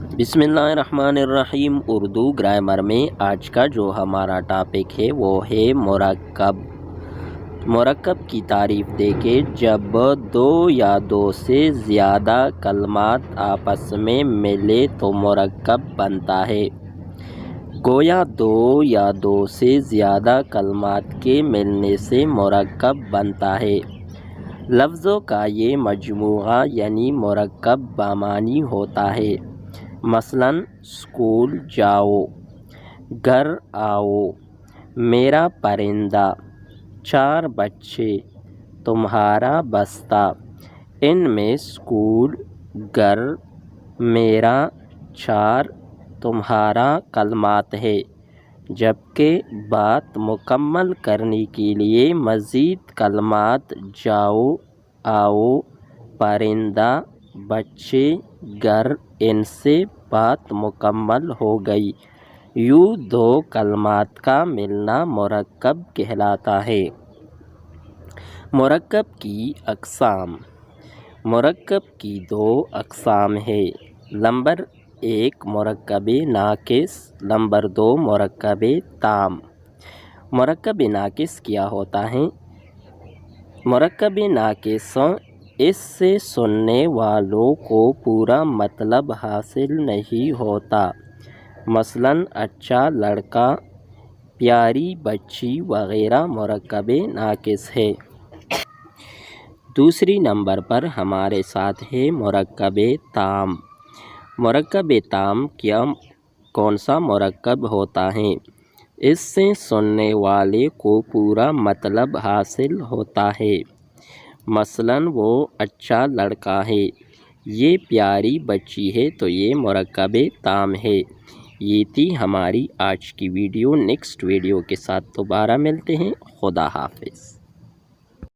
بسم اللہ الرحمن الرحیم۔ اردو گرامر میں آج کا جو ہمارا ٹاپک ہے وہ ہے مرکب۔ مرکب کی تعریف دیکھیں، جب دو یا دو سے زیادہ کلمات آپس میں ملے تو مرکب بنتا ہے۔ گویا دو یا دو سے زیادہ کلمات کے ملنے سے مرکب بنتا ہے۔ لفظوں کا یہ مجموعہ یعنی مرکب بامعنی ہوتا ہے۔ مثلاً اسکول جاؤ، گھر آؤ، میرا پرندہ، چار بچے، تمہارا بستہ۔ ان میں اسکول، گھر، میرا، چار، تمہارا کلمات ہے، جبکہ بات مکمل کرنے کے لیے مزید کلمات جاؤ، آؤ، پرندہ، بچے، گھر، ان سے بات مکمل ہو گئی۔ یوں دو کلمات کا ملنا مرکب کہلاتا ہے۔ مرکب کی اقسام۔ مرکب کی دو اقسام ہیں۔ نمبر 1 مرکب ناقص، نمبر 2 مرکب تام۔ مرکب ناقص کیا ہوتا ہے؟ مرکب ناقص اس سے سننے والوں کو پورا مطلب حاصل نہیں ہوتا۔ مثلاً اچھا لڑکا، پیاری بچی وغیرہ مرکب ناقص ہے۔ دوسری نمبر پر ہمارے ساتھ ہے مرکب تام۔ مرکب تام کون سا مرکب ہوتا ہے؟ اس سے سننے والے کو پورا مطلب حاصل ہوتا ہے۔ مثلاً وہ اچھا لڑکا ہے، یہ پیاری بچی ہے، تو یہ مرکب تام ہے۔ یہ تھی ہماری آج کی ویڈیو۔ نیکسٹ ویڈیو کے ساتھ دوبارہ ملتے ہیں۔ خدا حافظ۔